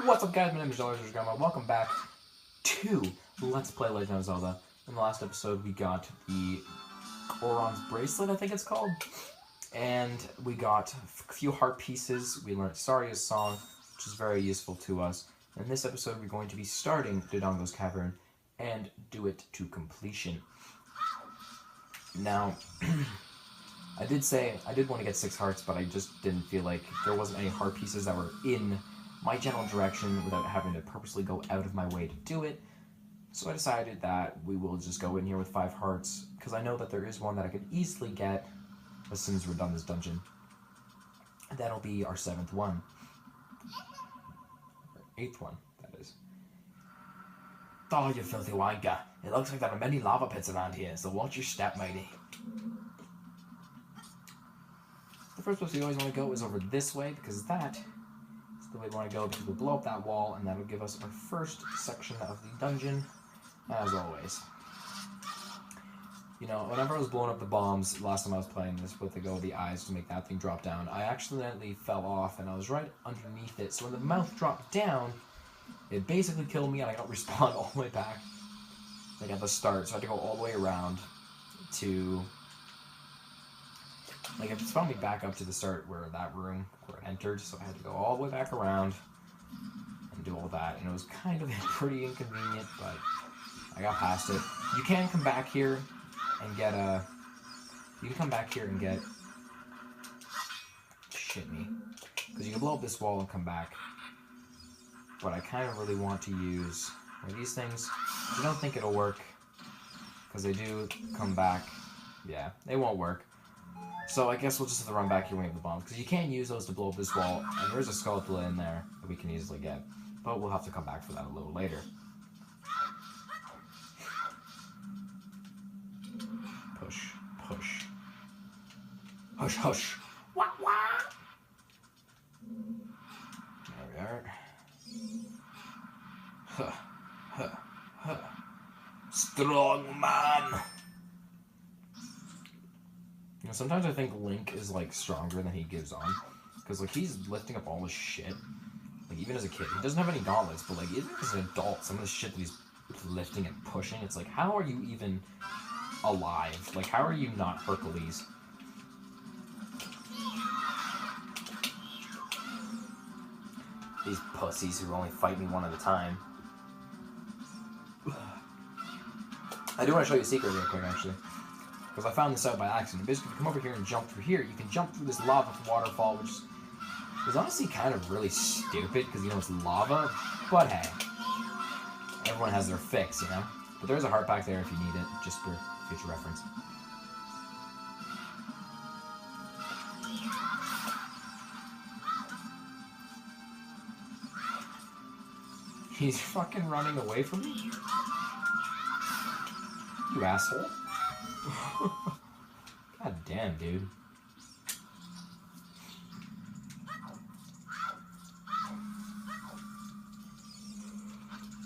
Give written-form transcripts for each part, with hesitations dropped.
What's up, guys? My name is Zelda. Welcome back to Let's Play Legend of Zelda. In the last episode, we got the Goron's Bracelet, I think it's called. And we got a few heart pieces. We learned Saria's song, which is very useful to us. In this episode, we're going to be starting Dodongo's Cavern and do it to completion. Now, I did want to get 6 hearts, but I just didn't feel like there wasn't any heart pieces that were in my general direction without having to purposely go out of my way to do it. So I decided that we will just go in here with 5 hearts, because I know that there is one that I could easily get as soon as we're done this dungeon. And that'll be our 7th one. Or 8th one, that is. Oh, you filthy wanker. It looks like there are many lava pits around here, so watch your step, matey. The first place we always want to go is over this way, because that is the way we want to go, because we'll blow up that wall, and that'll give us our first section of the dungeon, as always. You know, whenever I was blowing up the bombs, last time I was playing this with the eyes to make that thing drop down, I accidentally fell off, and I was right underneath it, so when the mouth dropped down, it basically killed me, and I got respawned all the way back, like at the start, so I had to go all the way around to... Like, it spawned me back up to the start where that room where it entered, so I had to go all the way back around and do all that, and it was kind of pretty inconvenient, but I got past it. You can come back here and get a... You can come back here and get... Shit me. Because you can blow up this wall and come back. But I kind of really want to use these things. I don't think it'll work, because they do come back. Yeah, they won't work. So I guess we'll just have to run back here when we have the bombs, because you can use those to blow up this wall, and there's a skeleton in there that we can easily get. But we'll have to come back for that a little later. Push, push. Hush, hush. Wah, wah. There we are. Huh, huh, huh. Strong man! You know, sometimes I think Link is, like, stronger than he gives on. Because, like, he's lifting up all this shit. Like, even as a kid. He doesn't have any gauntlets, but, like, even as an adult, some of the shit that he's lifting and pushing, it's like, how are you even alive? Like, how are you not Hercules? These pussies who only fight me one at a time. I do want to show you a secret real quick, actually. Because I found this out by accident. Basically, if you come over here and jump through here, you can jump through this lava waterfall, which is honestly kind of really stupid, because, you know, it's lava. But hey, everyone has their fix, you know? But there's a heart pack there if you need it, just for future reference. He's fucking running away from me? You asshole. God damn, dude.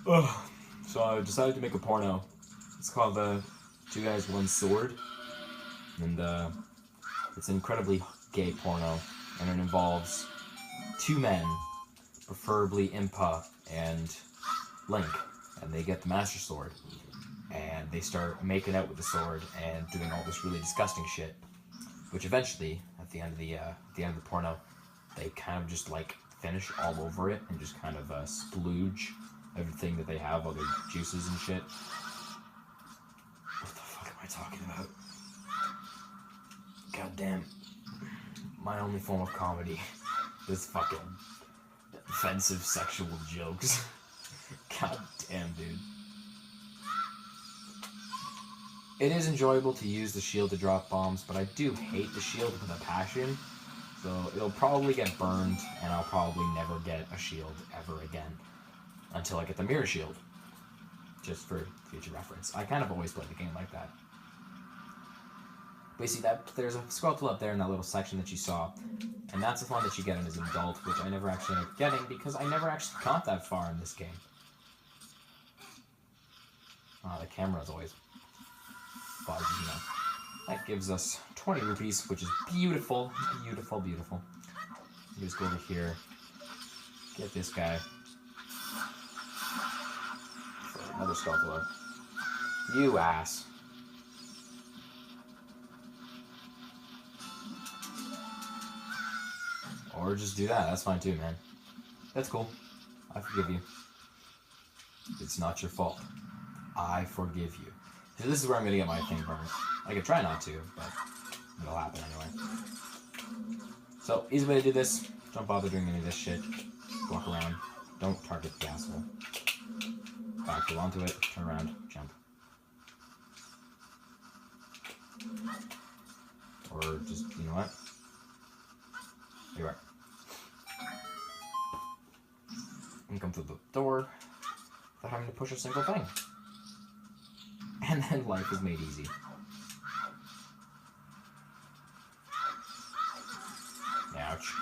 Ugh. So I decided to make a porno. It's called 2 Guys, 1 Sword. And it's an incredibly gay porno. And it involves 2 men, preferably Impa and Link. And they get the Master Sword. And they start making out with the sword and doing all this really disgusting shit, which eventually, at the end of the porno, they kind of just like finish all over it and just kind of splooge everything that they have, all their juices and shit. What the fuck am I talking about? God damn, my only form of comedy is fucking offensive sexual jokes. God damn, dude. It is enjoyable to use the shield to drop bombs, but I do hate the shield with a passion, so it'll probably get burned, and I'll probably never get a shield ever again, until I get the mirror shield, just for future reference. I kind of always play the game like that. But you see, there's a skeleton up there in that little section that you saw, and that's the one that you get in as an adult, which I never actually ended up getting, because I never actually got that far in this game. The camera's always... But, you know, that gives us 20 rupees, which is beautiful, beautiful, beautiful. You just go over here, get this guy, Another skeleton. You ass. Or just do that. That's fine too, man. That's cool. I forgive you. It's not your fault. I forgive you. So this is where I'm gonna get my thing burned. I could try not to, but it'll happen anyway. So, easy way to do this. Don't bother doing any of this shit. Walk around. Don't target the asshole. Back, go onto it, turn around, jump. Or just, you know what? Here you are. And come through the door without having to push a single thing. And then life is made easy. Ouch.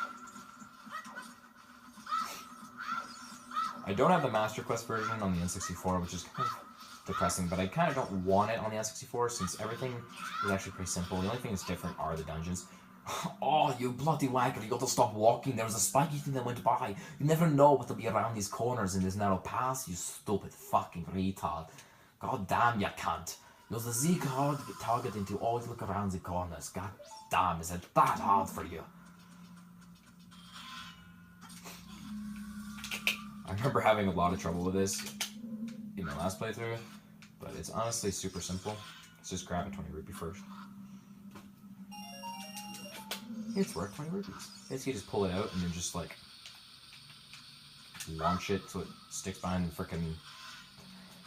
I don't have the Master Quest version on the N64, which is kind of depressing, but I kind of don't want it on the N64 since everything is actually pretty simple. The only thing that's different are the dungeons. Oh, you bloody wanker, you got to stop walking. There was a spiky thing that went by. You never know what will be around these corners in this narrow pass, you stupid fucking retard. God damn, you cunt. Use the Z card to get targeted to always look around the corners. God damn, is it that hard for you? I remember having a lot of trouble with this in my last playthrough, but it's honestly super simple. Let's just grab a 20 rupee first. It's worth 20 rupees. Basically just pull it out and then just like launch it so it sticks behind the frickin'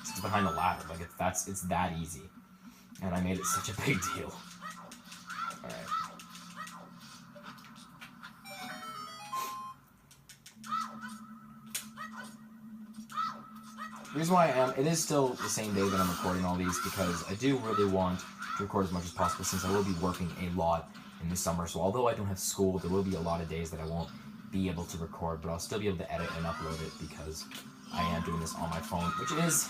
sticks behind the ladder. Like it's that easy. And I made it such a big deal. Alright. The reason why it is still the same day that I'm recording all these because I do really want to record as much as possible since I will be working a lot in the summer. So although I don't have school, there will be a lot of days that I won't be able to record, but I'll still be able to edit and upload it because I am doing this on my phone, which is,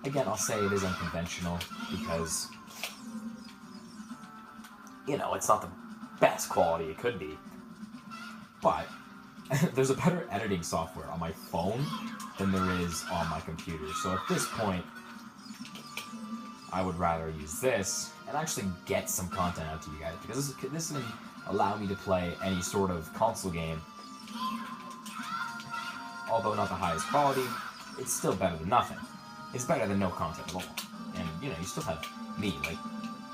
again, I'll say it is unconventional because, you know, it's not the best quality it could be, but there's a better editing software on my phone than there is on my computer. So at this point, I would rather use this and actually get some content out to you guys because this can allow me to play any sort of console game. Although not the highest quality, it's still better than nothing. It's better than no content at all. And, you know, you still have me, like,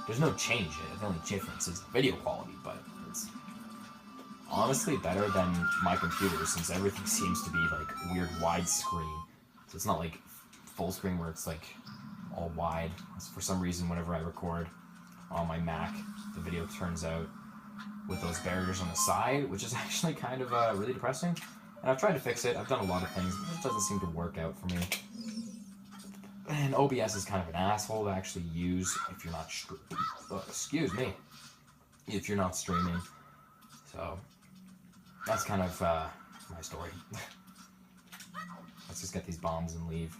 there's no change in it. The only difference is the video quality, but it's honestly better than my computer since everything seems to be, like, weird widescreen. So it's not, like, full screen where it's, like, all wide. For some reason, whenever I record on my Mac, the video turns out with those barriers on the side, which is actually kind of really depressing. And I've tried to fix it. I've done a lot of things, but it just doesn't seem to work out for me. And OBS is kind of an asshole to actually use if you're not excuse me. If you're not streaming. So that's kind of my story. Let's just get these bombs and leave.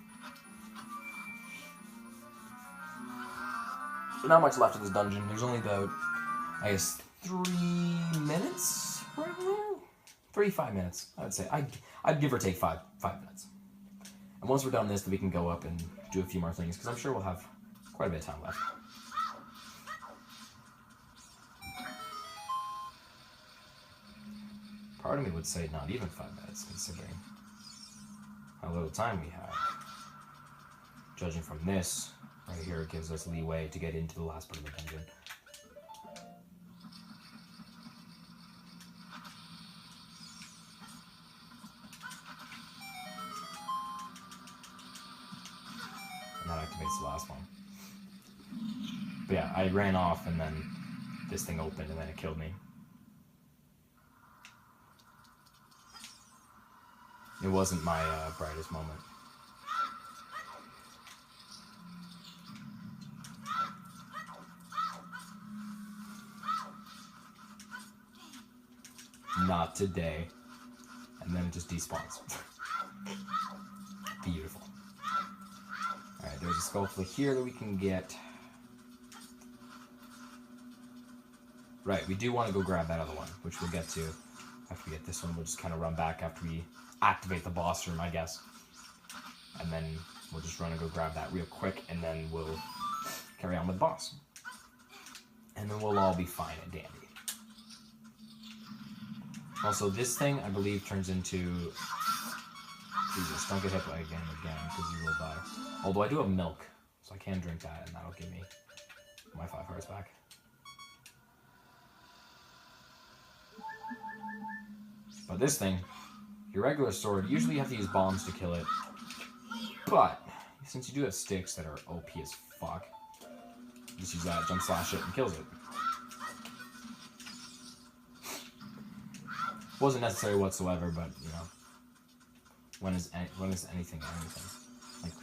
So not much left of this dungeon. There's only about, I guess, 3 minutes? 5 minutes, I would say. I'd give or take 5 minutes. And once we're done this, then we can go up and do a few more things, because I'm sure we'll have quite a bit of time left. Part of me would say not even 5 minutes, considering how little time we have. Judging from this, right here, it gives us leeway to get into the last part of the dungeon. And that activates the last one. But yeah, I ran off and then this thing opened and then it killed me. It wasn't my brightest moment. Not today. And then it just despawns. Beautiful. Alright, there's a skullful here that we can get. Right, we do want to go grab that other one, which we'll get to after we get this one. We'll just kind of run back after we activate the boss room, I guess. And then We'll just run and go grab that real quick, and then we'll carry on with the boss. And then we'll all be fine and dandy. Also, this thing, I believe, turns into... Jesus, don't get hit by again, because you will die. Although I do have milk, so I can drink that, and that'll give me my 5 hearts back. But this thing, your regular sword, usually you have to use bombs to kill it. But, since you do have sticks that are OP as fuck, just use that, jump slash it, and kills it. Wasn't necessary whatsoever, but, you know, when is anything? Like,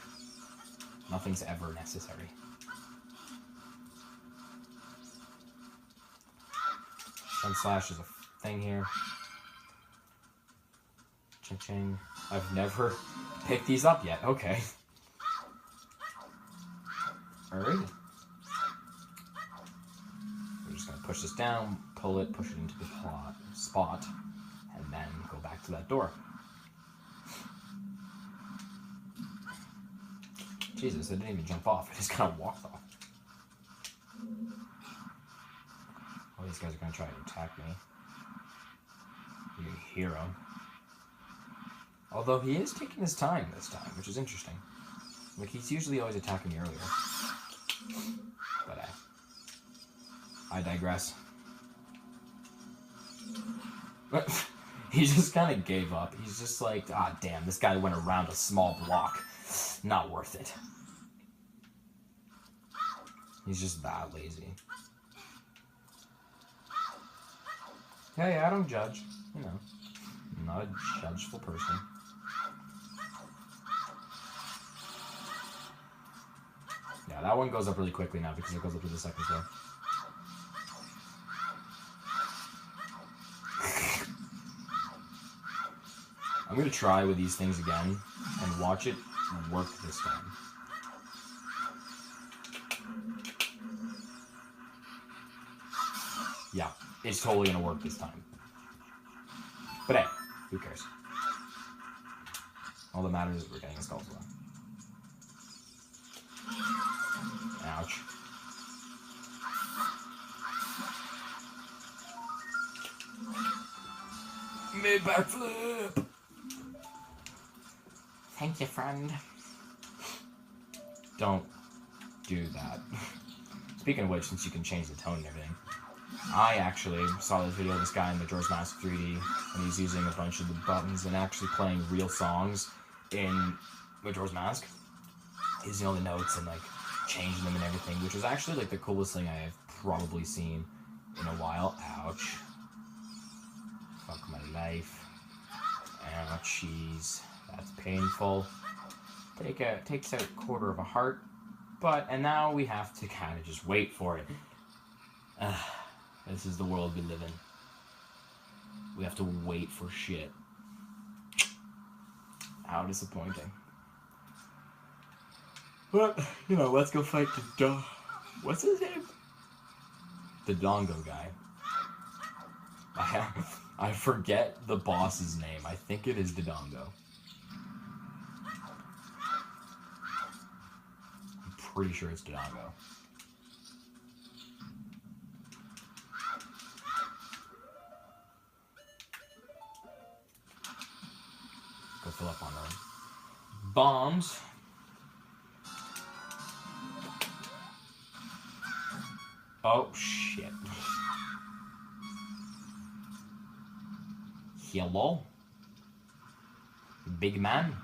nothing's ever necessary. Jump slash is a thing here. Ching. I've never picked these up yet. Okay. Alright. We're just gonna push this down, pull it, push it into the spot, and then go back to that door. Jesus, I didn't even jump off. I just kind of walked off. All these guys are gonna try to attack me. You hero. Although he is taking his time this time, which is interesting. Like, he's usually always attacking me earlier. But I digress. He just kind of gave up. He's just like, ah, damn, this guy went around a small block. Not worth it. He's just that lazy. Hey, I don't judge. You know, I'm not a judgeful person. Yeah, that one goes up really quickly now because it goes up to the second floor. I'm going to try with these things again and watch it work this time. Yeah, it's totally going to work this time. But hey, who cares? All that matters is we're getting a skull flow. Ouch. Mid backflip! Thank you, friend. Don't do that. Speaking of which, since you can change the tone and everything, I actually saw this video of this guy in Majora's Mask 3D, and he's using a bunch of the buttons and actually playing real songs in Majora's Mask. Using all the notes and, like, changing them and everything, which was actually, like, the coolest thing I have probably seen in a while. Ouch. Fuck my life. Ouchies. That's painful. Takes out a quarter of a heart. And now we have to kind of just wait for it. This is the world we live in. We have to wait for shit. How disappointing. But, you know, let's go fight what's his name? The Dongo guy. I forget the boss's name. I think it is Dodongo. I'm pretty sure it's Dodongo. Go fill up on them. Bombs. Oh, shit. Hello? Big man?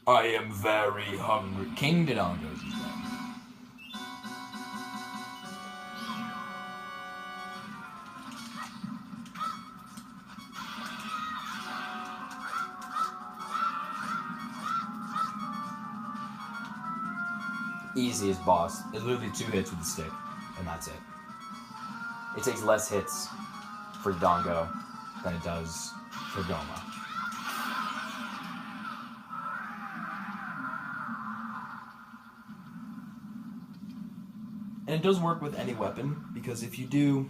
I am very hungry. King Dodongo's his name. Easiest boss. It's literally 2 hits with the stick, and that's it. It takes less hits for Dodongo than it does for Goma. it does work with any weapon, because if you do,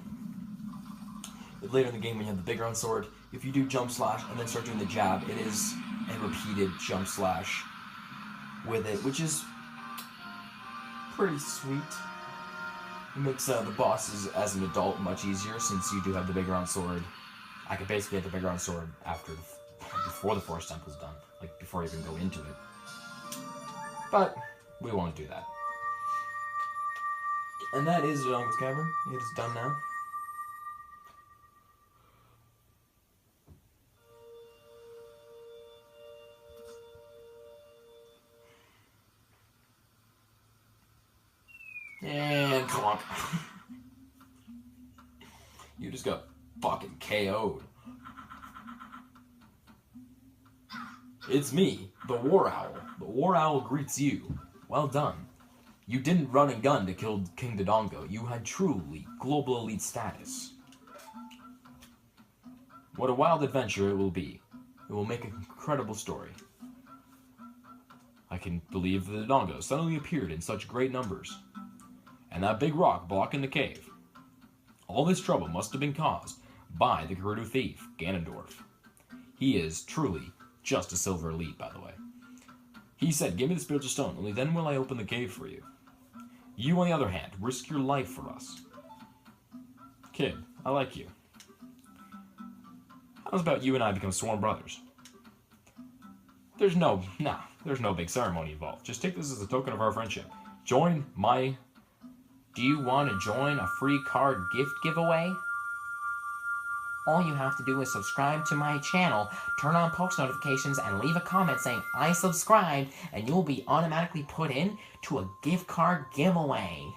later in the game when you have the big round sword, if you do jump slash and then start doing the jab, it is a repeated jump slash with it, which is pretty sweet. It makes the bosses as an adult much easier, since you do have the big round sword. I could basically get the big round sword before the Forest Temple's done, like before I even go into it. But we won't do that. And that is Dodongo's Cavern. It is done now. And clunk. You just got fucking KO'd. It's me, the War Owl. The War Owl greets you. Well done. You didn't run and gun to kill King Dodongo. You had truly global elite status. What a wild adventure it will be. It will make an incredible story. I can believe the Dodongo suddenly appeared in such great numbers. And that big rock blocking the cave. All this trouble must have been caused by the Gerudo thief, Ganondorf. He is truly just a silver elite, by the way. He said, "Give me the spiritual stone, only then will I open the cave for you. You, on the other hand, risk your life for us." Kid, I like you. How's about you and I become sworn brothers? There's no big ceremony involved. Just take this as a token of our friendship. Do you want to join a free card gift giveaway? All you have to do is subscribe to my channel, turn on post notifications, and leave a comment saying, "I subscribed," and you'll be automatically put in to a gift card giveaway.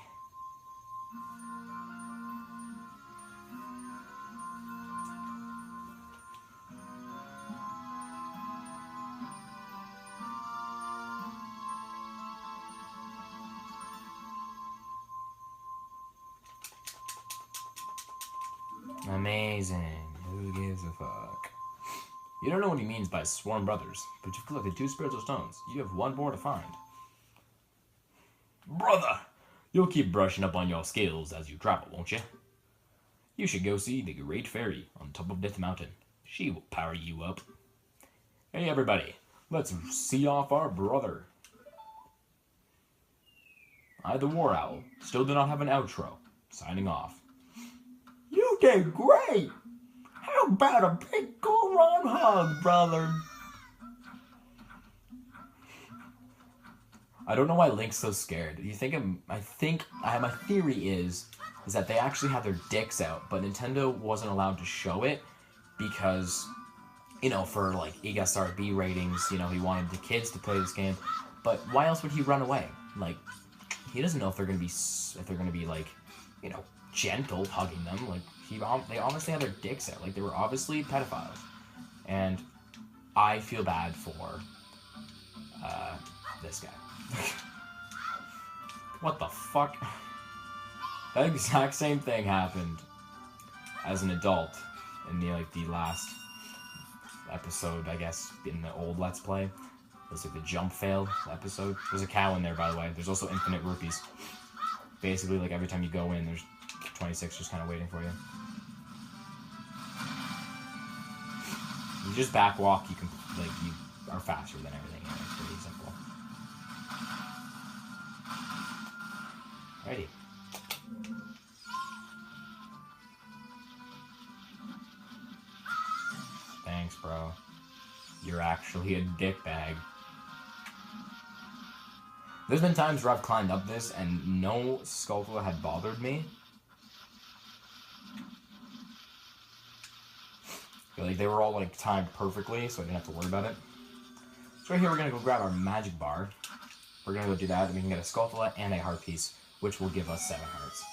Amazing. Who gives a fuck? You don't know what he means by sworn brothers, but you've collected 2 spiritual stones. You have 1 more to find. Brother! You'll keep brushing up on your skills as you travel, won't you? You should go see the Great Fairy on top of Death Mountain. She will power you up. Hey everybody, let's see off our brother. I, the War Owl, still do not have an outro. Signing off. You did great! How about a big Goron hug, brother? I don't know why Link's so scared. My theory is that they actually had their dicks out, but Nintendo wasn't allowed to show it because, for like ESRB ratings, he wanted the kids to play this game. But why else would he run away? Like, he doesn't know if they're gonna be like, gentle hugging them. Like, they honestly had their dicks out. Like, they were obviously pedophiles. And I feel bad for this guy. What the fuck? That exact same thing happened as an adult in the last episode, I guess, in the old Let's Play. It was like the jump fail episode. There's a cow in there, by the way. There's also infinite rupees. Basically, like, every time you go in, there's 26 just kind of waiting for you. You just backwalk, you are faster than everything. It's pretty simple. Alrighty. Thanks, bro. You're actually a dickbag. There's been times where I've climbed up this and no Skulltula had bothered me. Like, they were all timed perfectly, so I didn't have to worry about it. So right here, we're gonna go grab our magic bar. We're gonna go do that, and we can get a Skulltula and a heart piece, which will give us 7 hearts.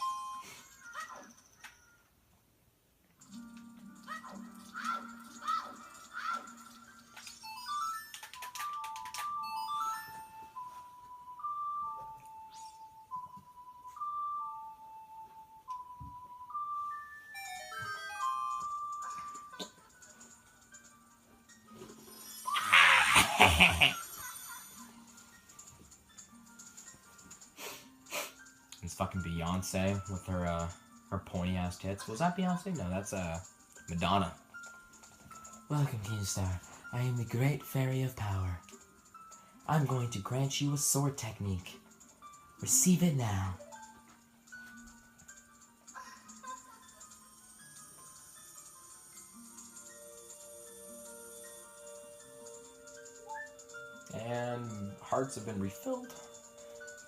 It's fucking B. Beyonce with her pointy ass tits. Was that Beyonce? No, that's Madonna. Welcome, Keemstar. I am the Great Fairy of Power. I'm going to grant you a sword technique. Receive it now. And hearts have been refilled,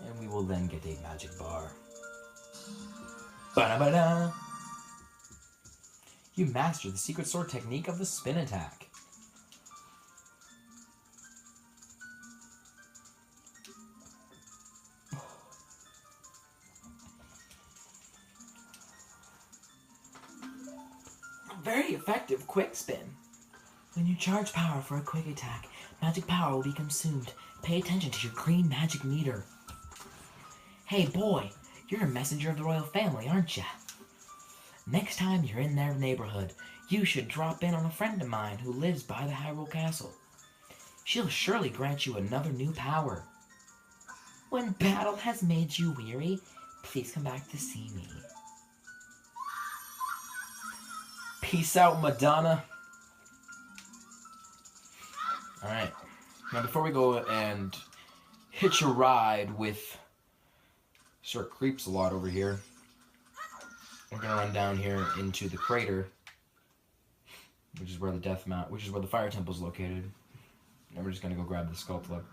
and we will then get a magic bar. Ba-da-ba-da! You mastered the secret sword technique of the spin attack. Very effective quick spin. When you charge power for a quick attack, magic power will be consumed. Pay attention to your green magic meter. Hey boy, you're a messenger of the royal family, aren't ya? Next time you're in their neighborhood, you should drop in on a friend of mine who lives by the Hyrule Castle. She'll surely grant you another new power. When battle has made you weary, please come back to see me. Peace out, Madonna. Alright, now before we go and hitch a ride with Sir Creeps-a-Lot over here, we're gonna run down here into the crater, which is where the fire temple is located, and we're just gonna go grab the skull plug.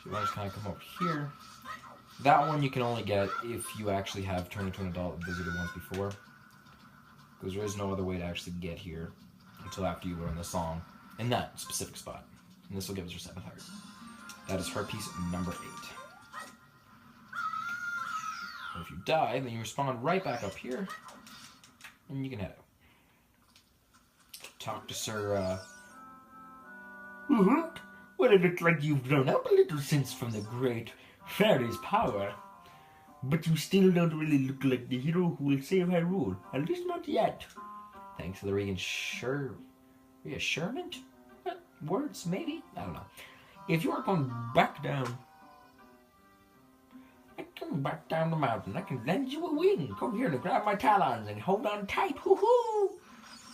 So we'll just kind of come over here. That one you can only get if you actually have turned into an adult and visited once before. Because there is no other way to actually get here until after you learn the song in that specific spot. And this will give us your 7th heart. That is heart piece number 8. And if you die, then you respawn right back up here, and you can head out. Talk to Sir, Well, it looks like you've grown up a little since from the great fairy's power. But you still don't really look like the hero who will save Hyrule. At least not yet. Thanks for the reassurement? Words, maybe? I don't know. If you are going back down... the mountain. I can lend you a wing. Come here and grab my talons and hold on tight. Hoo-hoo!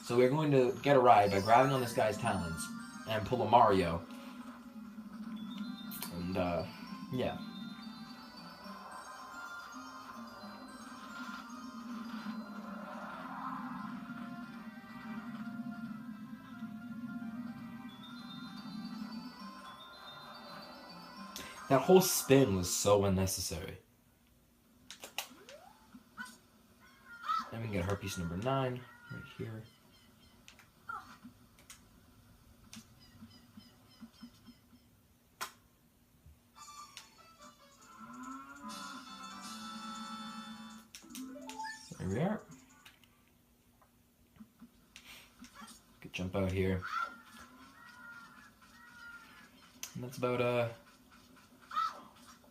So we're going to get a ride by grabbing on this guy's talons and pull a Mario. And, yeah. That whole spin was so unnecessary. Then we can get heart piece number 9 right here. There we are. Could jump out here. And that's about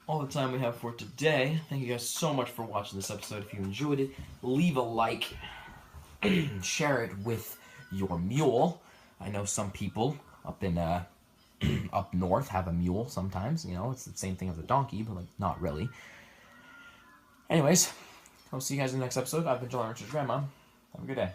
all the time we have for today. Thank you guys so much for watching this episode. If you enjoyed it, leave a like, share it with your mule. I know some people up in up north have a mule sometimes. You know, it's the same thing as a donkey, but like not really. Anyways, I'll see you guys in the next episode. I've been Joel Richard's grandma. Have a good day.